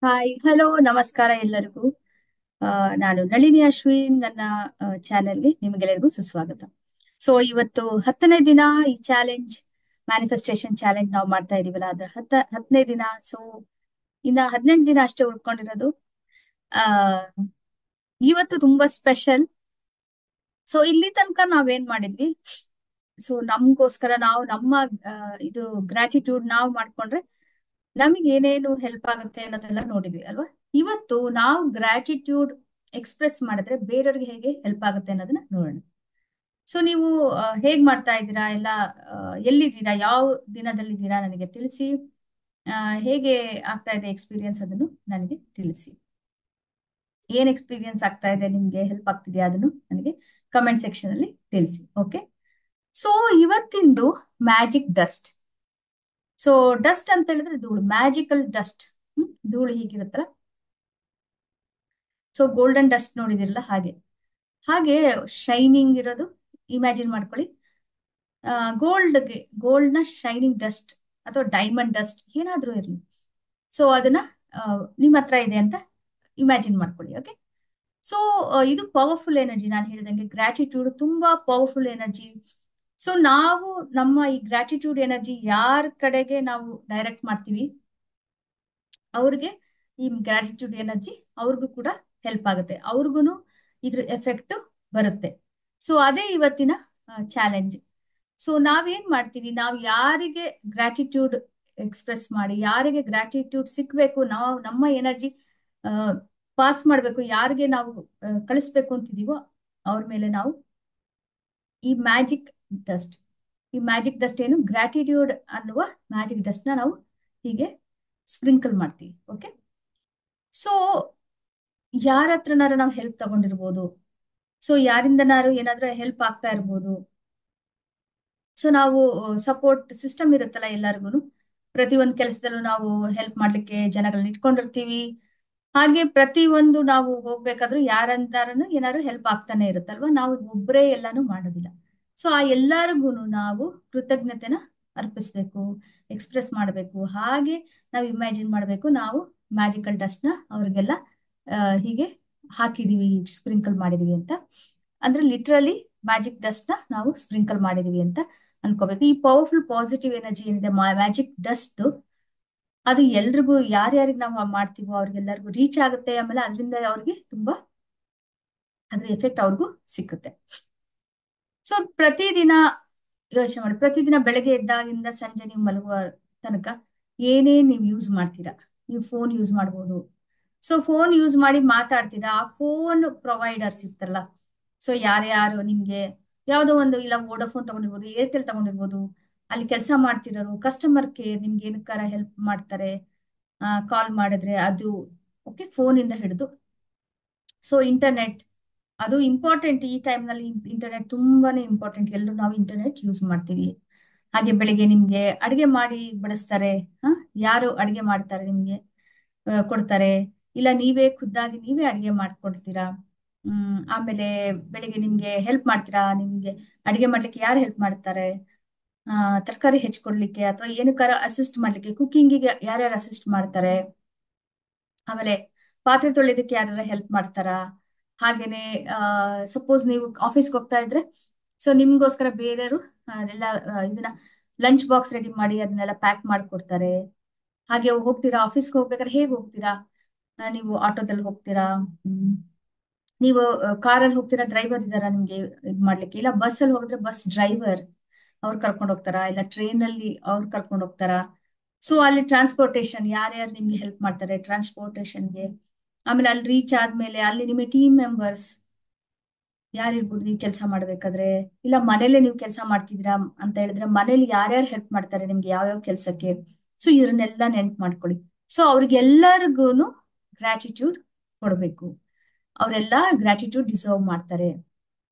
Hi hello ನಮಸ್ಕಾರ ಎಲ್ಲರಿಗೂ. ಆ, ನಾನು ನಳಿನಿ ಅಶ್ವಿನ್. ನನ್ನ ಚಾನೆಲ್ಗೆ ನಿಮಗೆಲ್ಲರಿಗೂ ಸುಸ್ವಾಗತ. ಸೊ ಇವತ್ತು 10ನೇ ದಿನ ಈ ಚಾಲೆಂಜ್, ಮ್ಯಾನಿಫೆಸ್ಟೇಷನ್ ಚಾಲೆಂಜ್ ನಾವು ಮಾಡ್ತಾ ಇದೀವಲ್ಲ, ಅದ್ರ 10ನೇ ದಿನ. ಸೊ ಇನ್ನ 18 ದಿನ ಅಷ್ಟೇ ಉಳ್ಕೊಂಡಿರೋದು. ಆ ಇವತ್ತು ತುಂಬಾ ಸ್ಪೆಷಲ್. ಸೊ ಇಲ್ಲಿ ತನಕ ನಾವೇನ್ ಮಾಡಿದ್ವಿ, ಸೊ ನಮ್ಗೋಸ್ಕರ ನಾವು ನಮ್ಮ ಆ, ಇದು ಗ್ರಾಟಿಟ್ಯೂಡ್ ನಾವು ಮಾಡ್ಕೊಂಡ್ರೆ ನಮಗೆ ಏನೇನು ಹೆಲ್ಪ್ ಆಗುತ್ತೆ ಅನ್ನೋದೆಲ್ಲ ನೋಡಿದ್ವಿ ಅಲ್ವಾ. ಇವತ್ತು ನಾವು ಗ್ರಾಟಿಟ್ಯೂಡ್ ಎಕ್ಸ್ಪ್ರೆಸ್ ಮಾಡಿದ್ರೆ ಬೇರೆಯವ್ರಿಗೆ ಹೇಗೆ ಹೆಲ್ಪ್ ಆಗುತ್ತೆ ಅನ್ನೋದನ್ನ ನೋಡೋಣ. ಸೊ ನೀವು ಹೇಗ್ ಮಾಡ್ತಾ ಇದ್ದೀರಾ ಎಲ್ಲ, ಆ, ಎಲ್ಲಿದ್ದೀರಾ, ಯಾವ ದಿನದಲ್ಲಿದ್ದೀರಾ ನನಗೆ ತಿಳಿಸಿ. ಆ, ಹೇಗೆ ಆಗ್ತಾ ಇದೆ ಎಕ್ಸ್ಪೀರಿಯನ್ಸ್ ಅದನ್ನು ನನಗೆ ತಿಳಿಸಿ. ಏನ್ ಎಕ್ಸ್ಪೀರಿಯನ್ಸ್ ಆಗ್ತಾ ಇದೆ, ನಿಮ್ಗೆ ಹೆಲ್ಪ್ ಆಗ್ತಿದೆಯಾ ಅದನ್ನು ನನಗೆ ಕಮೆಂಟ್ ಸೆಕ್ಷನ್ ಅಲ್ಲಿ ತಿಳಿಸಿ. ಓಕೆ. ಸೊ ಇವತ್ತಿಂದು ಮ್ಯಾಜಿಕ್ ಡಸ್ಟ್. ಸೊ ಡಸ್ಟ್ ಅಂತ ಹೇಳಿದ್ರೆ ಧೂಳು, ಮ್ಯಾಜಿಕಲ್ ಡಸ್ಟ್. ಧೂಳು ಹೀಗಿರುತ್ತಲ್ಲ. ಸೊ ಗೋಲ್ಡನ್ ಡಸ್ಟ್ ನೋಡಿದಿರಲ್ಲ, ಹಾಗೆ ಹಾಗೆ ಶೈನಿಂಗ್ ಇರೋದು ಇಮ್ಯಾಜಿನ್ ಮಾಡ್ಕೊಳ್ಳಿ. ಗೋಲ್ಡ್ ನ ಶೈನಿಂಗ್ ಡಸ್ಟ್ ಅಥವಾ ಡೈಮಂಡ್ ಡಸ್ಟ್ ಏನಾದ್ರೂ ಇರಲಿ. ಸೊ ಅದನ್ನ ನಿಮ್ಮ ಹತ್ರ ಇದೆ ಅಂತ ಇಮ್ಯಾಜಿನ್ ಮಾಡ್ಕೊಳ್ಳಿ. ಓಕೆ. ಸೊ ಇದು ಪವರ್ಫುಲ್ ಎನರ್ಜಿ. ನಾನು ಹೇಳ್ದಂಗೆ ಗ್ರಾಟಿಟ್ಯೂಡ್ ತುಂಬಾ ಪವರ್ಫುಲ್ ಎನರ್ಜಿ. ಸೊ ನಾವು ನಮ್ಮ ಈ ಗ್ರಾಟಿಟ್ಯೂಡ್ ಎನರ್ಜಿ ಯಾರ ಕಡೆಗೆ ನಾವು ಡೈರೆಕ್ಟ್ ಮಾಡ್ತೀವಿ, ಅವ್ರಿಗೆ ಈ ಗ್ರಾಟಿಟ್ಯೂಡ್ ಎನರ್ಜಿ ಅವ್ರಿಗೂ ಕೂಡ ಹೆಲ್ಪ್ ಆಗುತ್ತೆ, ಅವ್ರಿಗೂ ಇದ್ರ ಎಫೆಕ್ಟ್ ಬರುತ್ತೆ. ಸೊ ಅದೇ ಇವತ್ತಿನ ಚಾಲೆಂಜ್. ಸೊ ನಾವೇನ್ ಮಾಡ್ತೀವಿ, ನಾವು ಯಾರಿಗೆ ಗ್ರಾಟಿಟ್ಯೂಡ್ ಎಕ್ಸ್ಪ್ರೆಸ್ ಮಾಡಿ, ಯಾರಿಗೆ ಗ್ರಾಟಿಟ್ಯೂಡ್ ಸಿಕ್ಬೇಕು, ನಾವು ನಮ್ಮ ಎನರ್ಜಿ ಪಾಸ್ ಮಾಡ್ಬೇಕು, ಯಾರಿಗೆ ನಾವು ಕಳಿಸ್ಬೇಕು ಅಂತಿದೀವೋ ಅವ್ರ ಮೇಲೆ ನಾವು ಈ ಮ್ಯಾಜಿಕ್ ಡಸ್ಟ್, ಏನು ಗ್ರಾಟಿಟ್ಯೂಡ್ ಅನ್ನುವ ಮ್ಯಾಜಿಕ್ ಡಸ್ಟ್ ನ ನಾವು ಹೀಗೆ ಸ್ಪ್ರಿಂಕಲ್ ಮಾಡ್ತೀವಿ. ಓಕೆ. ಸೊ ಯಾರ ಹತ್ರನಾರು ನಾವು ಹೆಲ್ಪ್ ತಗೊಂಡಿರ್ಬೋದು, ಸೊ ಯಾರಿಂದನಾರು ಏನಾದ್ರೂ ಹೆಲ್ಪ್ ಆಗ್ತಾ ಇರ್ಬೋದು. ಸೊ ನಾವು ಸಪೋರ್ಟ್ ಸಿಸ್ಟಮ್ ಇರುತ್ತಲ್ಲ ಎಲ್ಲರಿಗೂ, ಪ್ರತಿ ಒಂದ್ ಕೆಲಸದಲ್ಲೂ ನಾವು ಹೆಲ್ಪ್ ಮಾಡ್ಲಿಕ್ಕೆ ಜನಗಳನ್ನ ಇಟ್ಕೊಂಡಿರ್ತೀವಿ. ಹಾಗೆ ಪ್ರತಿ ಒಂದು ನಾವು ಹೋಗ್ಬೇಕಾದ್ರೂ ಯಾರಂತಾರನು ಏನಾದ್ರು ಹೆಲ್ಪ್ ಆಗ್ತಾನೆ ಇರುತ್ತಲ್ವಾ. ನಾವು ಒಬ್ಬರೇ ಎಲ್ಲಾನು ಮಾಡೋದಿಲ್ಲ. ಸೊ ಆ ಎಲ್ಲರಿಗೂ ನಾವು ಕೃತಜ್ಞತೆನ ಅರ್ಪಿಸ್ಬೇಕು, ಎಕ್ಸ್ಪ್ರೆಸ್ ಮಾಡಬೇಕು. ಹಾಗೆ ನಾವು ಇಮ್ಯಾಜಿನ್ ಮಾಡಬೇಕು, ನಾವು ಮ್ಯಾಜಿಕಲ್ ಡಸ್ಟ್ ನ ಅವ್ರಿಗೆಲ್ಲ ಹೀಗೆ ಹಾಕಿದೀವಿ, ಸ್ಪ್ರಿಂಕಲ್ ಮಾಡಿದೀವಿ ಅಂತ. ಅಂದ್ರೆ ಲಿಟ್ರಲಿ ಮ್ಯಾಜಿಕ್ ಡಸ್ಟ್ ನ ನಾವು ಸ್ಪ್ರಿಂಕಲ್ ಮಾಡಿದೀವಿ ಅಂತ ಅನ್ಕೋಬೇಕು. ಈ ಪವರ್ಫುಲ್ ಪಾಸಿಟಿವ್ ಎನರ್ಜಿ ಏನಿದೆ ಮ್ಯಾಜಿಕ್ ಡಸ್ಟ್, ಅದು ಎಲ್ರಿಗೂ ಯಾರ್ಯಾರಿಗೆ ನಾವು ಮಾಡ್ತೀವೋ ಅವ್ರಿಗೆಲ್ಲರಿಗೂ ರೀಚ್ ಆಗುತ್ತೆ. ಆಮೇಲೆ ಅದರಿಂದ ಅವ್ರಿಗೆ ತುಂಬಾ ಅದ್ರ ಎಫೆಕ್ಟ್ ಅವ್ರಿಗೂ ಸಿಕ್ಕುತ್ತೆ. ಸೊ ಪ್ರತಿದಿನ ಯೋಚನೆ ಮಾಡಿ, ಪ್ರತಿದಿನ ಬೆಳಗ್ಗೆ ಎದ್ದಾಗಿಂದ ಸಂಜೆ ನೀವು ಮಲಗುವ ತನಕ ಏನೇನ್ ನೀವು ಯೂಸ್ ಮಾಡ್ತೀರಾ. ನೀವು ಫೋನ್ ಯೂಸ್ ಮಾಡ್ಬೋದು. ಸೊ ಫೋನ್ ಯೂಸ್ ಮಾಡಿ ಮಾತಾಡ್ತೀರಾ, ಆ ಫೋನ್ ಪ್ರೊವೈಡರ್ಸ್ ಇರ್ತಲ್ಲ, ಸೊ ಯಾರ್ಯಾರು ನಿಮ್ಗೆ ಯಾವ್ದೋ ಒಂದು, ಇಲ್ಲ ವೋಡಾಫೋನ್ ತಗೊಂಡಿರ್ಬೋದು, ಏರ್ಟೆಲ್ ತಗೊಂಡಿರ್ಬೋದು, ಅಲ್ಲಿ ಕೆಲಸ ಮಾಡ್ತಿರೋರು ಕಸ್ಟಮರ್ ಕೇರ್ ನಿಮ್ಗೆ ಏನಕ್ಕಾರ ಹೆಲ್ಪ್ ಮಾಡ್ತಾರೆ, ಕಾಲ್ ಮಾಡಿದ್ರೆ ಅದು. ಓಕೆ. ಫೋನ್ ಇಂದ ಹಿಡಿದು ಸೊ ಇಂಟರ್ನೆಟ್, ಅದು ಇಂಪಾರ್ಟೆಂಟ್. ಈ ಟೈಮ್ ನಲ್ಲಿ ಇಂಟರ್ನೆಟ್ ತುಂಬಾನೇ ಇಂಪಾರ್ಟೆಂಟ್. ಎಲ್ಲರೂ ನಾವು ಇಂಟರ್ನೆಟ್ ಯೂಸ್ ಮಾಡ್ತೀವಿ. ಹಾಗೆ ಬೆಳಿಗ್ಗೆ ನಿಮ್ಗೆ ಅಡಿಗೆ ಮಾಡಿ ಬಡಿಸ್ತಾರೆ. ಯಾರು ಅಡಿಗೆ ಮಾಡ್ತಾರೆ ನಿಮ್ಗೆ ಕೊಡ್ತಾರೆ, ಇಲ್ಲ ನೀವೇ ಖುದ್ದಾಗಿ ನೀವೇ ಅಡಿಗೆ ಮಾಡ್ಕೊಡ್ತೀರಾ. ಆಮೇಲೆ ಬೆಳಿಗ್ಗೆ ನಿಮ್ಗೆ ಹೆಲ್ಪ್ ಮಾಡ್ತೀರಾ, ನಿಮ್ಗೆ ಅಡಿಗೆ ಮಾಡ್ಲಿಕ್ಕೆ ಯಾರು ಹೆಲ್ಪ್ ಮಾಡ್ತಾರೆ, ತರಕಾರಿ ಹೆಚ್ಚಿಕೊಡ್ಲಿಕ್ಕೆ ಅಥವಾ ಏನಕ್ಕಾರ ಅಸಿಸ್ಟ್ ಮಾಡ್ಲಿಕ್ಕೆ, ಕುಕಿಂಗಿಗೆ ಯಾರ್ಯಾರು ಅಸಿಸ್ಟ್ ಮಾಡ್ತಾರೆ, ಆಮೇಲೆ ಪಾತ್ರೆ ತೊಳೆಯೋದಕ್ಕೆ ಯಾರು ಹೆಲ್ಪ್ ಮಾಡ್ತಾರಾ. ಹಾಗೇನೆ ಸಪೋಸ್ ನೀವು ಆಫೀಸ್ಗೆ ಹೋಗ್ತಾ ಇದ್ರೆ, ಸೊ ನಿಮ್ಗೋಸ್ಕರ ಬೇರೆಯವರು ಎಲ್ಲ ಇದನ್ನ ಲಂಚ್ ಬಾಕ್ಸ್ ರೆಡಿ ಮಾಡಿ ಅದನ್ನೆಲ್ಲ ಪ್ಯಾಕ್ ಮಾಡ್ಕೊಡ್ತಾರೆ. ಹಾಗೆ ಹೋಗ್ತೀರಾ, ಆಫೀಸ್ಗೆ ಹೋಗ್ಬೇಕಾದ್ರೆ ಹೇಗೆ ಹೋಗ್ತೀರಾ, ನೀವು ಆಟೋದಲ್ಲಿ ಹೋಗ್ತೀರಾ, ನೀವು ಕಾರಲ್ಲಿ ಹೋಗ್ತೀರಾ, ಡ್ರೈವರ್ ಇದಾರಾ ನಿಮ್ಗೆ ಇದ್ ಮಾಡ್ಲಿಕ್ಕೆ, ಇಲ್ಲ ಬಸ್ ಅಲ್ಲಿ ಹೋಗಿದ್ರೆ ಬಸ್ ಡ್ರೈವರ್ ಅವ್ರು ಕರ್ಕೊಂಡು ಹೋಗ್ತಾರಾ, ಇಲ್ಲ ಟ್ರೈನ್ ಅಲ್ಲಿ ಅವ್ರು ಕರ್ಕೊಂಡು ಹೋಗ್ತಾರಾ. ಸೊ ಅಲ್ಲಿ ಟ್ರಾನ್ಸ್ಪೋರ್ಟೇಶನ್ ಯಾರ್ಯಾರು ನಿಮ್ಗೆ ಹೆಲ್ಪ್ ಮಾಡ್ತಾರೆ ಟ್ರಾನ್ಸ್ಪೋರ್ಟೇಶನ್ಗೆ. ಆಮೇಲೆ ಅಲ್ಲಿ ರೀಚ್ ಆದ್ಮೇಲೆ ಅಲ್ಲಿ ನಿಮ್ಮ ಟೀಮ್ ಮೆಂಬರ್ಸ್ ಯಾರಿರ್ಬೋದು, ನೀವು ಕೆಲಸ ಮಾಡ್ಬೇಕಾದ್ರೆ, ಇಲ್ಲ ಮನೇಲೆ ನೀವು ಕೆಲಸ ಮಾಡ್ತಿದ್ದೀರಾ ಅಂತ ಹೇಳಿದ್ರೆ ಮನೇಲಿ ಯಾರ್ಯಾರು ಹೆಲ್ಪ್ ಮಾಡ್ತಾರೆ ನಿಮ್ಗೆ ಯಾವ್ಯಾವ ಕೆಲಸಕ್ಕೆ. ಸೊ ಇದನ್ನೆಲ್ಲ ನೆನ್ಪು ಮಾಡ್ಕೊಳ್ಳಿ. ಸೊ ಅವ್ರಿಗೆಲ್ಲರಿಗೂನು ಗ್ರಾಟಿಟ್ಯೂಡ್ ಕೊಡ್ಬೇಕು, ಅವರೆಲ್ಲ ಗ್ರಾಟಿಟ್ಯೂಡ್ ಡಿಸರ್ವ್ ಮಾಡ್ತಾರೆ.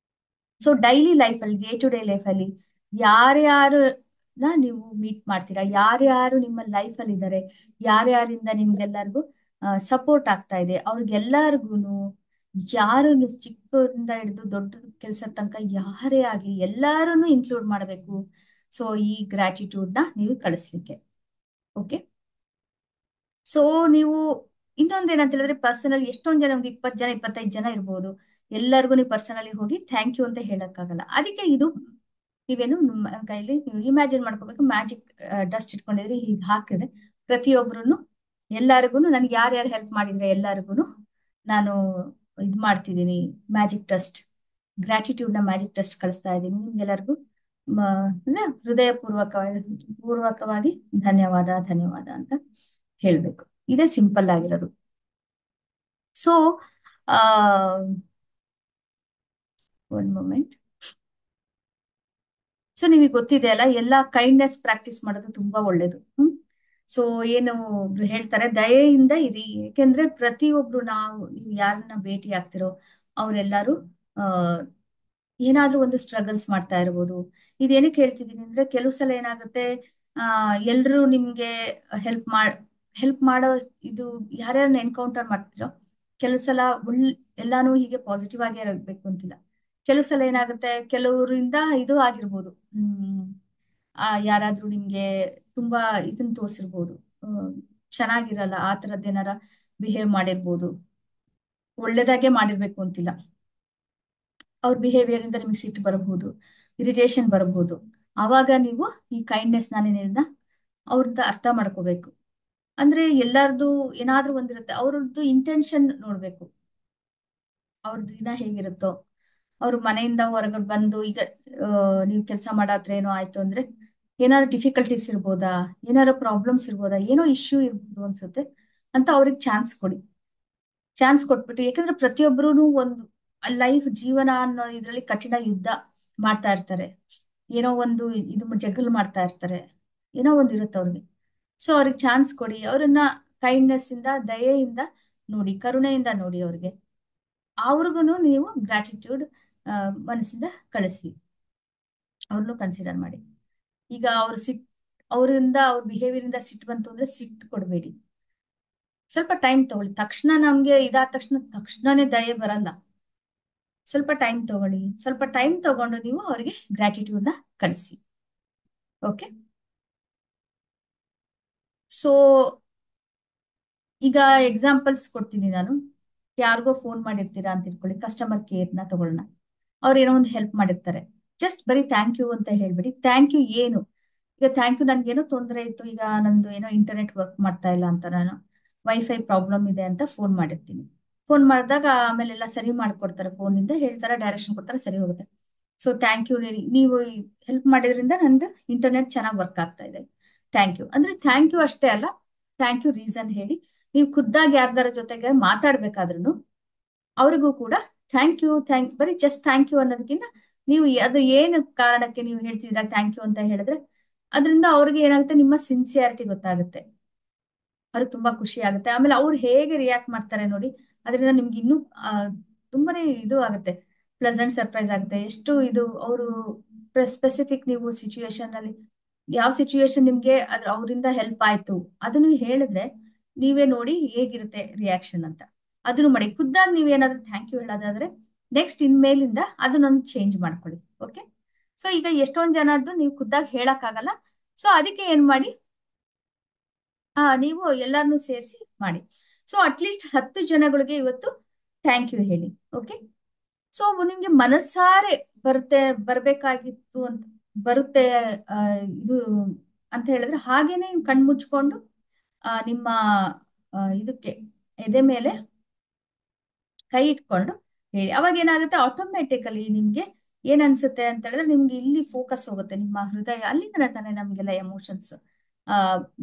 ಸೊ ಡೈಲಿ ಲೈಫ್ ಅಲ್ಲಿ, ಡೇ ಟು ಡೇ ಲೈಫ್ ಅಲ್ಲಿ ಯಾರ್ಯಾರನ್ನ ನೀವು ಮೀಟ್ ಮಾಡ್ತೀರಾ, ಯಾರ್ಯಾರು ನಿಮ್ಮ ಲೈಫ್ ಅಲ್ಲಿ ಇದ್ದಾರೆ, ಯಾರ್ಯಾರಿಂದ ನಿಮ್ಗೆಲ್ಲರಿಗೂ ಸಪೋರ್ಟ್ ಆಗ್ತಾ ಇದೆ, ಅವ್ರಿಗೆಲ್ಲರಿಗೂನು, ಯಾರು ಚಿಕ್ಕದಿಂದ ಹಿಡಿದು ದೊಡ್ಡ ಕೆಲಸ ತನಕ ಯಾರೇ ಆಗ್ಲಿ ಎಲ್ಲಾರನ್ನು ಇನ್ಕ್ಲೂಡ್ ಮಾಡಬೇಕು. ಸೊ ಈ ಗ್ರಾಟಿಟ್ಯೂಡ್ ನ ನೀವು ಕಳಿಸ್ಲಿಕ್ಕೆ. ಓಕೆ. ಸೊ ನೀವು ಇನ್ನೊಂದು ಏನಂತ ಹೇಳಿದ್ರೆ ಪರ್ಸನಲ್ ಎಷ್ಟೊಂದ್ ಜನ, ಒಂದು 20 ಜನ 25 ಜನ ಇರ್ಬೋದು. ಎಲ್ಲರಿಗೂ ನೀವು ಪರ್ಸನಲಿ ಹೋಗಿ ಥ್ಯಾಂಕ್ ಯು ಅಂತ ಹೇಳಕ್ಕಾಗಲ್ಲ. ಅದಕ್ಕೆ ಇದು ನೀವೇನು ನಿಮ್ಮ ಕೈಲಿ ನೀವು ಇಮ್ಯಾಜಿನ್ ಮಾಡ್ಕೋಬೇಕು, ಮ್ಯಾಜಿಕ್ ಡಸ್ಟ್ ಇಟ್ಕೊಂಡಿದ್ರೆ ಹೀಗೆ ಹಾಕಿದ್ರೆ ಪ್ರತಿಯೊಬ್ರು ಎಲ್ಲಾರ್ಗು ನನ್ಗೆ ಯಾರ್ಯಾರು ಹೆಲ್ಪ್ ಮಾಡಿದ್ರೆ ಎಲ್ಲಾರ್ಗು ನಾನು ಇದ್ ಮಾಡ್ತಿದ್ದೀನಿ, ಮ್ಯಾಜಿಕ್ ಡಸ್ಟ್, ಗ್ರಾಟಿಟ್ಯೂಡ್ ನ ಮ್ಯಾಜಿಕ್ ಡಸ್ಟ್ ಕಳಿಸ್ತಾ ಇದ್ದೀನಿ ನಿಮ್ಗೆಲ್ಲರಿಗೂ. ಅಂದ್ರೆ ಪೂರ್ವಕವಾಗಿ ಧನ್ಯವಾದ ಧನ್ಯವಾದ ಅಂತ ಹೇಳ್ಬೇಕು. ಇದೇ ಸಿಂಪಲ್ ಆಗಿರೋದು. ಸೊ ಆ ಒಂದ್ ಮೊಮೆಂಟ್. ಸೊ ನಿಮಗೆ ಗೊತ್ತಿದೆ ಅಲ್ಲ, ಎಲ್ಲಾ ಕೈಂಡ್ನೆಸ್ ಪ್ರಾಕ್ಟೀಸ್ ಮಾಡೋದು ತುಂಬಾ ಒಳ್ಳೇದು. ಸೊ ಏನು ಒಬ್ರು ಹೇಳ್ತಾರೆ, ದಯೆಯಿಂದ ಇರಿ. ಯಾಕೆಂದ್ರೆ ಪ್ರತಿಯೊಬ್ರು ನೀವು ಯಾರನ್ನ ಭೇಟಿ ಆಗ್ತಿರೋ ಅವರೆಲ್ಲರೂ ಆ ಏನಾದ್ರೂ ಒಂದು ಸ್ಟ್ರಗಲ್ಸ್ ಮಾಡ್ತಾ ಇರ್ಬೋದು. ಇದೇನಕ್ಕೆ ಹೇಳ್ತಿದೀನಿ ಅಂದ್ರೆ, ಕೆಲವು ಸಲ ಏನಾಗುತ್ತೆ, ಎಲ್ರು ನಿಮ್ಗೆ ಹೆಲ್ಪ್ ಹೆಲ್ಪ್ ಮಾಡೋ ಇದು ಯಾರ್ಯಾರನ್ನ ಎನ್ಕೌಂಟರ್ ಮಾಡ್ತಿರೋ, ಕೆಲವು ಸಲ ಎಲ್ಲಾನು ಹೀಗೆ ಪಾಸಿಟಿವ್ ಆಗೇ ಇರಬೇಕು ಅಂತಿಲ್ಲ. ಕೆಲವು ಸಲ ಏನಾಗುತ್ತೆ, ಕೆಲವರಿಂದ ಇದು ಆಗಿರ್ಬೋದು, ಯಾರಾದ್ರೂ ನಿಮ್ಗೆ ತುಂಬಾ ಇದನ್ನ ತೋರಿಸಿರ್ಬೋದು, ಚೆನ್ನಾಗಿರಲ್ಲ ಆ ತರದ್ ಏನಾರ ಬಿಹೇವ್ ಮಾಡಿರ್ಬೋದು. ಒಳ್ಳೇದಾಗೆ ಮಾಡಿರ್ಬೇಕು ಅಂತಿಲ್ಲ, ಅವ್ರ ಬಿಹೇವಿಯರ್ ಇಂದ ನಿಮಗೆ ಸಿಟ್ಟು ಬರಬಹುದು, ಇರಿಟೇಷನ್ ಬರಬಹುದು. ಆವಾಗ ನೀವು ಈ ಕೈಂಡ್ನೆಸ್ ನಾನೇನ್ ಹೇಳ್ದ ಅವ್ರದ್ದು ಅರ್ಥ ಮಾಡ್ಕೋಬೇಕು. ಅಂದ್ರೆ ಎಲ್ಲಾರ್ದು ಏನಾದ್ರೂ ಒಂದಿರುತ್ತೆ, ಅವ್ರದ್ದು ಇಂಟೆನ್ಷನ್ ನೋಡ್ಬೇಕು. ಅವ್ರದ್ದು ದಿನ ಹೇಗಿರುತ್ತೋ, ಅವ್ರ ಮನೆಯಿಂದ ಹೊರಗಡೆ ಬಂದು, ಈಗ ನೀವು ಕೆಲಸ ಮಾಡಾತ್ರ ಏನೋ ಆಯ್ತು ಅಂದ್ರೆ ಏನಾದ್ರು ಡಿಫಿಕಲ್ಟೀಸ್ ಇರ್ಬೋದಾ, ಏನಾರು ಪ್ರಾಬ್ಲಮ್ಸ್ ಇರ್ಬೋದಾ, ಏನೋ ಇಶ್ಯೂ ಇರ್ಬೋದು ಅನ್ಸುತ್ತೆ ಅಂತ ಅವ್ರಿಗೆ ಚಾನ್ಸ್ ಕೊಡಿ. ಚಾನ್ಸ್ ಕೊಟ್ಬಿಟ್ಟು, ಯಾಕಂದ್ರೆ ಪ್ರತಿಯೊಬ್ಬರು ಒಂದು ಲೈಫ್ ಜೀವನ ಅನ್ನೋ ಇದ್ರಲ್ಲಿ ಕಠಿಣ ಯುದ್ಧ ಮಾಡ್ತಾ ಇರ್ತಾರೆ. ಏನೋ ಒಂದು ಇದು ಜಗ್ಗಲ್ ಮಾಡ್ತಾ ಇರ್ತಾರೆ, ಏನೋ ಒಂದು ಇರುತ್ತೆ ಅವ್ರಿಗೆ. ಸೊ ಅವ್ರಿಗೆ ಚಾನ್ಸ್ ಕೊಡಿ, ಅವ್ರನ್ನ ಕೈಂಡ್ನೆಸ್ ಇಂದ, ದಯೆಯಿಂದ ನೋಡಿ, ಕರುಣೆಯಿಂದ ನೋಡಿ ಅವ್ರಿಗೆ. ಅವ್ರಿಗೂ ನೀವು ಗ್ರಾಟಿಟ್ಯೂಡ್ ಮನಸ್ಸಿಂದ ಕಳಿಸಿ, ಅವ್ರನ್ನು ಕನ್ಸಿಡರ್ ಮಾಡಿ. ಈಗ ಅವ್ರು ಅವರಿಂದ ಅವ್ರ ಬಿಹೇವಿಯರ್ ಇಂದ ಸಿಟ್ಟು ಬಂತು ಅಂದ್ರೆ ಸಿಟ್ಟು ಕೊಡಬೇಡಿ, ಸ್ವಲ್ಪ ಟೈಮ್ ತಗೊಳ್ಳಿ. ತಕ್ಷಣ ನಮ್ಗೆ ಇದಾದ ತಕ್ಷಣನೇ ದಯೆ ಬರಲ್ಲ. ಸ್ವಲ್ಪ ಟೈಮ್ ತಗೊಳ್ಳಿ, ಸ್ವಲ್ಪ ಟೈಮ್ ತಗೊಂಡು ನೀವು ಅವರಿಗೆ ಗ್ರಾಟಿಟ್ಯೂಡ್ ನ ಕಳಿಸಿ. ಓಕೆ. ಸೊ ಈಗ ಎಕ್ಸಾಂಪಲ್ಸ್ ಕೊಡ್ತೀನಿ ನಾನು. ಯಾರಿಗೋ ಫೋನ್ ಮಾಡಿರ್ತೀರಾ ಅಂತ ಇಟ್ಕೊಳ್ಳಿ, ಕಸ್ಟಮರ್ ಕೇರ್ ನ ತಗೊಳ್ಳೋಣ. ಅವ್ರು ಏನೋ ಒಂದು ಹೆಲ್ಪ್ ಮಾಡಿರ್ತಾರೆ, ಜಸ್ಟ್ ಬರೀ ಥ್ಯಾಂಕ್ ಯು ಅಂತ ಹೇಳ್ಬಿಡಿ. ಥ್ಯಾಂಕ್ ಯು ಏನು, ಈಗ ಥ್ಯಾಂಕ್ ಯು, ನನ್ಗೇನೋ ತೊಂದರೆ ಇತ್ತು, ಈಗ ನಂದು ಏನೋ ಇಂಟರ್ನೆಟ್ ವರ್ಕ್ ಮಾಡ್ತಾ ಇಲ್ಲ ಅಂತ, ನಾನು ವೈಫೈ ಪ್ರಾಬ್ಲಮ್ ಇದೆ ಅಂತ ಫೋನ್ ಮಾಡಿರ್ತೀನಿ. ಫೋನ್ ಮಾಡಿದಾಗ ಆಮೇಲೆ ಎಲ್ಲ ಸರಿ ಮಾಡ್ಕೊಡ್ತಾರೆ, ಫೋನಿಂದ ಹೇಳ್ತಾರೆ, ಡೈರೆಕ್ಷನ್ ಕೊಡ್ತಾರೆ, ಸರಿ ಹೋಗುತ್ತೆ. ಸೊ ಥ್ಯಾಂಕ್ ಯು, ನೀವು ಹೆಲ್ಪ್ ಮಾಡಿದ್ರಿಂದ ನಂದು ಇಂಟರ್ನೆಟ್ ಚೆನ್ನಾಗಿ ವರ್ಕ್ ಆಗ್ತಾ ಇದೆ, ಥ್ಯಾಂಕ್ ಯು. ಅಂದ್ರೆ ಥ್ಯಾಂಕ್ ಯು ಅಷ್ಟೇ ಅಲ್ಲ, ಥ್ಯಾಂಕ್ ಯು ರೀಸನ್ ಹೇಳಿ. ನೀವು ಖುದ್ದಾಗಿ ಯಾರ್ದಾರ ಜೊತೆಗೆ ಮಾತಾಡ್ಬೇಕಾದ್ರೂ ಅವ್ರಿಗೂ ಕೂಡ ಬರೀ ಜಸ್ಟ್ ಥ್ಯಾಂಕ್ ಯು ಅನ್ನೋದಕ್ಕಿಂತ, ನೀವು ಅದು ಏನು ಕಾರಣಕ್ಕೆ ನೀವು ಹೇಳ್ತಿದ್ದೀರಾ ಥ್ಯಾಂಕ್ ಯು ಅಂತ ಹೇಳಿದ್ರೆ, ಅದರಿಂದ ಅವ್ರಿಗೆ ಏನಾಗುತ್ತೆ, ನಿಮ್ಮ ಸಿನ್ಸಿಯಾರಿಟಿ ಗೊತ್ತಾಗುತ್ತೆ, ಅವ್ರಿಗೆ ತುಂಬಾ ಖುಷಿ ಆಗುತ್ತೆ. ಆಮೇಲೆ ಅವ್ರು ಹೇಗೆ ರಿಯಾಕ್ಟ್ ಮಾಡ್ತಾರೆ ನೋಡಿ, ಅದರಿಂದ ನಿಮ್ಗೆ ಇನ್ನೂ ತುಂಬಾನೇ ಇದು ಆಗುತ್ತೆ, ಪ್ಲೆಸೆಂಟ್ ಸರ್ಪ್ರೈಸ್ ಆಗುತ್ತೆ. ಎಷ್ಟು ಇದು ಅವರು ಸ್ಪೆಸಿಫಿಕ್, ನೀವು ಸಿಚುವೇಶನ್ ಅಲ್ಲಿ ಯಾವ ಸಿಚುವೇಶನ್ ನಿಮ್ಗೆ ಅವರಿಂದ ಹೆಲ್ಪ್ ಆಯ್ತು ಅದನ್ನು ಹೇಳಿದ್ರೆ ನೀವೇ ನೋಡಿ ಹೇಗಿರುತ್ತೆ ರಿಯಾಕ್ಷನ್ ಅಂತ. ಅದನ್ನು ಮಾಡಿ, ಖುದ್ದಾಗಿ ನೀವೇನಾದ್ರೂ ಥ್ಯಾಂಕ್ ಯು ಹೇಳೋದಾದ್ರೆ ನೆಕ್ಸ್ಟ್ ಇನ್ಮೇಲಿಂದ ಅದನ್ನೊಂದು ಚೇಂಜ್ ಮಾಡ್ಕೊಳ್ಳಿ. ಓಕೆ. ಸೊ ಈಗ ಎಷ್ಟೊಂದ್ ಜನದ್ದು ನೀವು ಖುದ್ದಾಗಿ ಹೇಳಕ್ ಆಗಲ್ಲ, ಸೊ ಅದಕ್ಕೆ ಏನ್ ಮಾಡಿ, ನೀವು ಎಲ್ಲಾರನ್ನೂ ಸೇರಿಸಿ ಮಾಡಿ. ಸೊ ಅಟ್ಲೀಸ್ಟ್ 10 ಜನಗಳಿಗೆ ಇವತ್ತು ಥ್ಯಾಂಕ್ ಯು ಹೇಳಿ. ಓಕೆ. ಸೊ ನಿಮ್ಗೆ ಮನಸ್ಸಾರೆ ಬರ್ಬೇಕಾಗಿತ್ತು ಅಂತ ಬರುತ್ತೆ, ಇದು ಅಂತ ಹೇಳಿದ್ರೆ ಹಾಗೇನೆ ಕಣ್ಮುಚ್ಕೊಂಡು ನಿಮ್ಮ ಇದಕ್ಕೆ ಎದೆ ಮೇಲೆ ಕೈ ಇಟ್ಕೊಂಡು ಹೇಳಿ. ಅವಾಗ ಏನಾಗುತ್ತೆ, ಆಟೋಮೆಟಿಕಲಿ ನಿಮ್ಗೆ ಏನ್ ಅನ್ಸುತ್ತೆ ಅಂತ ಹೇಳಿದ್ರೆ, ನಿಮ್ಗೆ ಇಲ್ಲಿ ಫೋಕಸ್ ಹೋಗುತ್ತೆ, ನಿಮ್ಮ ಹೃದಯ ಅಲ್ಲಿಂದ ತಾನೇ ನಮ್ಗೆಲ್ಲ ಎಮೋಷನ್ಸ್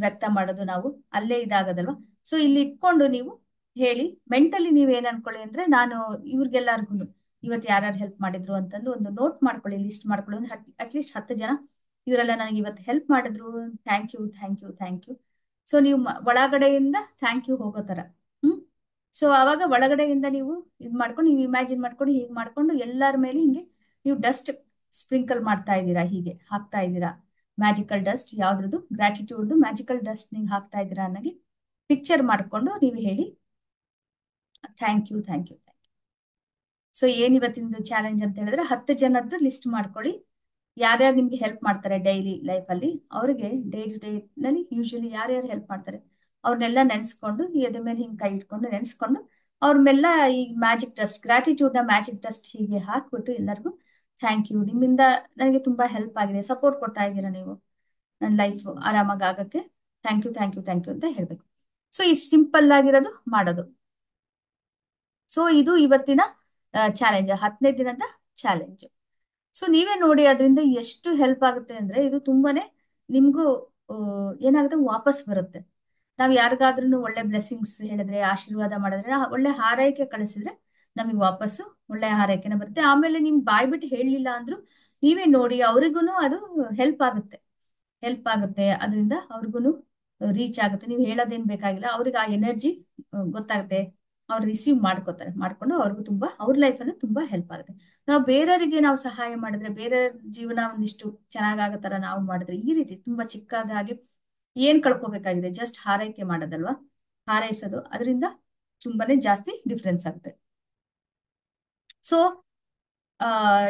ವ್ಯಕ್ತ ಮಾಡೋದು, ನಾವು ಅಲ್ಲೇ ಇದಾಗದಲ್ವಾ. ಸೊ ಇಲ್ಲಿ ಇಟ್ಕೊಂಡು ನೀವು ಹೇಳಿ, ಮೆಂಟಲಿ ನೀವ್ ಏನ್ ಅನ್ಕೊಳ್ಳಿ ಅಂದ್ರೆ, ನಾನು ಇವ್ರಿಗೆಲ್ಲರಿಗೂ ಇವತ್ತು ಯಾರ್ಯಾರು ಹೆಲ್ಪ್ ಮಾಡಿದ್ರು ಅಂತಂದು ಒಂದು ನೋಟ್ ಮಾಡ್ಕೊಳ್ಳಿ, ಲಿಸ್ಟ್ ಮಾಡ್ಕೊಳ್ಳಿ. ಒಂದು ಅಟ್ಲೀಸ್ಟ್ 10 ಜನ ಇವರೆಲ್ಲ ನನಗೆ ಇವತ್ತು ಹೆಲ್ಪ್ ಮಾಡಿದ್ರು, thank you thank you thank you. So ನೀವು ಒಳಗಡೆಯಿಂದ ಥ್ಯಾಂಕ್ ಯು ಹೋಗೋ ತರ. ಸೊ ಅವಾಗ ಒಳಗಡೆಯಿಂದ ನೀವು ಇದ್ ಮಾಡ್ಕೊಂಡು, ನೀವು ಇಮ್ಯಾಜಿನ್ ಮಾಡ್ಕೊಂಡು, ಹೀಗೆ ಮಾಡ್ಕೊಂಡು ಎಲ್ಲರ ಮೇಲೆ ಹಿಂಗೆ ನೀವು ಡಸ್ಟ್ ಸ್ಪ್ರಿಂಕಲ್ ಮಾಡ್ತಾ ಇದ್ದೀರಾ, ಹೀಗೆ ಹಾಕ್ತಾ ಇದ್ದೀರಾ. ಮ್ಯಾಜಿಕಲ್ ಡಸ್ಟ್, ಯಾವ್ದ್ರದ್ದು ಗ್ರಾಟಿಟ್ಯೂಡ್ ಮ್ಯಾಜಿಕಲ್ ಡಸ್ಟ್ ನೀವು ಹಾಕ್ತಾ ಇದ್ದೀರಾ ಅನ್ನೋಗೆ ಪಿಕ್ಚರ್ ಮಾಡ್ಕೊಂಡು ನೀವು ಹೇಳಿ, thank you thank you thank you. So ಏನ್ ಇವತ್ತಿಂದು ಚಾಲೆಂಜ್ ಅಂತ ಹೇಳಿದ್ರೆ, 10 ಜನದ್ದು ಲಿಸ್ಟ್ ಮಾಡ್ಕೊಳ್ಳಿ, ಯಾರ್ಯಾರು ನಿಮ್ಗೆ ಹೆಲ್ಪ್ ಮಾಡ್ತಾರೆ ಡೈಲಿ ಲೈಫ್ ಅಲ್ಲಿ, ಅವ್ರಿಗೆ ಡೇ ಟು ಡೇ ನಲ್ಲಿ ಯೂಶಲಿ ಯಾರ್ಯಾರು ಹೆಲ್ಪ್ ಮಾಡ್ತಾರೆ ಅವ್ರನ್ನೆಲ್ಲ ನೆನೆಸ್ಕೊಂಡು ಈ ಎದೆ ಮೇಲೆ ಹಿಂಗೆ ಕೈ ಇಟ್ಕೊಂಡು ನೆನೆಸ್ಕೊಂಡು ಅವ್ರ ಮೇಲೆಲ್ಲ ಈ ಮ್ಯಾಜಿಕ್ ಡಸ್ಟ್ ಗ್ರಾಟಿಟ್ಯೂಡ್ನ ಮ್ಯಾಜಿಕ್ ಡಸ್ಟ್ ಹೀಗೆ ಹಾಕ್ಬಿಟ್ಟು ಎಲ್ಲರಿಗೂ ಥ್ಯಾಂಕ್ ಯು, ನಿಮ್ಮಿಂದ ನನಗೆ ತುಂಬಾ ಹೆಲ್ಪ್ ಆಗಿದೆ, ಸಪೋರ್ಟ್ ಕೊಡ್ತಾ ಇದ್ದೀರಾ ನೀವು ನನ್ನ ಲೈಫ್ ಆರಾಮಾಗಿ ಆಗಕ್ಕೆ, thank you thank you thank you ಅಂತ ಹೇಳ್ಬೇಕು. ಸೊ ಈ ಸಿಂಪಲ್ ಆಗಿರೋದು ಮಾಡೋದು. ಸೊ ಇದು ಇವತ್ತಿನ ಚಾಲೆಂಜ್, 10ನೇ ದಿನದ ಚಾಲೆಂಜ್. ಸೊ ನೀವೇ ನೋಡಿ ಅದರಿಂದ ಎಷ್ಟು ಹೆಲ್ಪ್ ಆಗುತ್ತೆ ಅಂದ್ರೆ ಇದು ತುಂಬಾನೇ ನಿಮ್ಗೂ ಏನಾಗುತ್ತೆ ವಾಪಸ್ ಬರುತ್ತೆ. ನಾವ್ ಯಾರಿಗಾದ್ರೂ ಒಳ್ಳೆ ಬ್ಲೆಸ್ಸಿಂಗ್ಸ್ ಹೇಳಿದ್ರೆ, ಆಶೀರ್ವಾದ ಮಾಡಿದ್ರೆ, ಒಳ್ಳೆ ಹಾರೈಕೆ ಕಳಿಸಿದ್ರೆ ನಮಗೆ ವಾಪಸ್ಸು ಒಳ್ಳೆ ಹಾರೈಕೆನ ಬರುತ್ತೆ. ಆಮೇಲೆ ನಿಮ್ ಬಾಯ್ ಬಿಟ್ಟು ಹೇಳಲಿಲ್ಲ ಅಂದ್ರೂ ನೀವೇ ನೋಡಿ ಅವ್ರಿಗೂ ಅದು ಹೆಲ್ಪ್ ಆಗುತ್ತೆ ಅದರಿಂದ ಅವ್ರಿಗೂ ರೀಚ್ ಆಗುತ್ತೆ. ನೀವು ಹೇಳೋದೇನ್ ಬೇಕಾಗಿಲ್ಲ, ಅವ್ರಿಗೆ ಆ ಎನರ್ಜಿ ಗೊತ್ತಾಗುತ್ತೆ, ಅವ್ರು ರಿಸೀವ್ ಮಾಡ್ಕೊಂಡು ಅವ್ರಿಗೂ ತುಂಬಾ ಅವ್ರ ಲೈಫಲ್ಲಿ ತುಂಬಾ ಹೆಲ್ಪ್ ಆಗುತ್ತೆ. ನಾವು ಬೇರೆಯವರಿಗೆ ನಾವು ಸಹಾಯ ಮಾಡಿದ್ರೆ, ಬೇರೆ ಜೀವನ ಒಂದಿಷ್ಟು ಚೆನ್ನಾಗಾಗೋ ತರ ನಾವು ಮಾಡಿದ್ರೆ, ಈ ರೀತಿ ತುಂಬಾ ಚಿಕ್ಕದಾಗಿ ಏನ್ ಕಳ್ಕೊಬೇಕಾಗಿದೆ, ಜಸ್ಟ್ ಹಾರೈಕೆ ಮಾಡೋದಲ್ವಾ, ಹಾರೈಸೋದು, ಅದರಿಂದ ತುಂಬಾನೇ ಜಾಸ್ತಿ ಡಿಫ್ರೆನ್ಸ್ ಆಗುತ್ತೆ. ಸೊ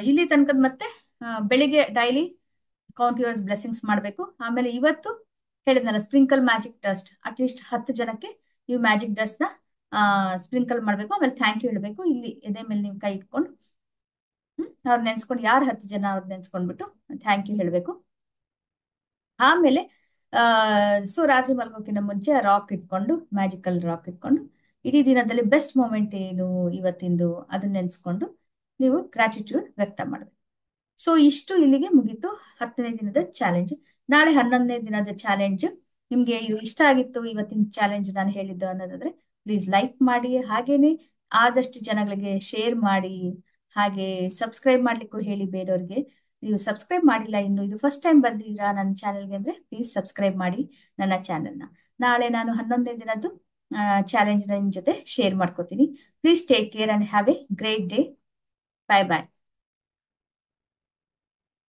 ಇಲ್ಲಿ ತನಕದ ಮತ್ತೆ ಬೆಳಿಗ್ಗೆ ಡೈಲಿ ಕೌಂಟ್ ಯುವರ್ಸ್ ಬ್ಲೆಸ್ಸಿಂಗ್ಸ್ ಮಾಡಬೇಕು. ಆಮೇಲೆ ಇವತ್ತು ಹೇಳಿದ್ನಲ್ಲ ಸ್ಪ್ರಿಂಕಲ್ ಮ್ಯಾಜಿಕ್ ಡಸ್ಟ್, ಅಟ್ಲೀಸ್ಟ್ 10 ಜನಕ್ಕೆ ನೀವು ಮ್ಯಾಜಿಕ್ ಡಸ್ಟ್ ನ ಸ್ಪ್ರಿಂಕಲ್ ಮಾಡಬೇಕು. ಆಮೇಲೆ ಥ್ಯಾಂಕ್ ಯು ಹೇಳಬೇಕು. ಇಲ್ಲಿ ಎದೆ ಮೇಲೆ ನೀವು ಕೈ ಇಟ್ಕೊಂಡು ಅವ್ರು ನೆನ್ಸ್ಕೊಂಡು, ಯಾರು 10 ಜನ ಅವ್ರು ನೆನ್ಸ್ಕೊಂಡ್ಬಿಟ್ಟು ಥ್ಯಾಂಕ್ ಯು ಹೇಳಬೇಕು. ಆಮೇಲೆ ಸೊ ರಾತ್ರಿ ಮಲ್ಗೋಕ್ಕಿಂತ ಮುಂಚೆ ರಾಕ್ ಇಟ್ಕೊಂಡು, ಮ್ಯಾಜಿಕಲ್ ರಾಕ್ ಇಟ್ಕೊಂಡು ಇಡೀ ದಿನದಲ್ಲಿ ಬೆಸ್ಟ್ ಮೂಮೆಂಟ್ ಏನು ಇವತ್ತಿಂದು ಅದನ್ನ ನೆನ್ಸ್ಕೊಂಡು ನೀವು ಗ್ರಾಟಿಟ್ಯೂಡ್ ವ್ಯಕ್ತ ಮಾಡಬೇಕು. ಸೊ ಇಷ್ಟು ಇಲ್ಲಿಗೆ ಮುಗೀತು 10ನೇ ದಿನದ ಚಾಲೆಂಜ್. ನಾಳೆ 11ನೇ ದಿನದ ಚಾಲೆಂಜ್. ನಿಮ್ಗೆ ಇಷ್ಟ ಆಗಿತ್ತು ಇವತ್ತಿನ ಚಾಲೆಂಜ್ ನಾನು ಹೇಳಿದ್ದು ಅನ್ನೋದಾದ್ರೆ ಪ್ಲೀಸ್ ಲೈಕ್ ಮಾಡಿ, ಹಾಗೇನೆ ಆದಷ್ಟು ಜನಗಳಿಗೆ ಶೇರ್ ಮಾಡಿ, ಹಾಗೆ ಸಬ್ಸ್ಕ್ರೈಬ್ ಮಾಡ್ಲಿಕ್ಕೂ ಹೇಳಿ ಬೇರೆಯವ್ರಿಗೆ. ನೀವು ಸಬ್ಸ್ಕ್ರೈಬ್ ಮಾಡಿಲ್ಲ ಇನ್ನು, ಇದು ಫಸ್ಟ್ ಟೈಮ್ ಬಂದಿದ್ದೀರಾ ನನ್ನ ಚಾನೆಲ್ಗೆ ಅಂದ್ರೆ ಪ್ಲೀಸ್ ಸಬ್ಸ್ಕ್ರೈಬ್ ಮಾಡಿ ನನ್ನ ಚಾನೆಲ್ನ. ನಾಳೆ ನಾನು 11ನೇ ದಿನದ್ದು ಚಾಲೆಂಜ್ ನಿಮ್ ಜೊತೆ ಶೇರ್ ಮಾಡ್ಕೋತೀನಿ. Please take care and have a great day. Bye bye.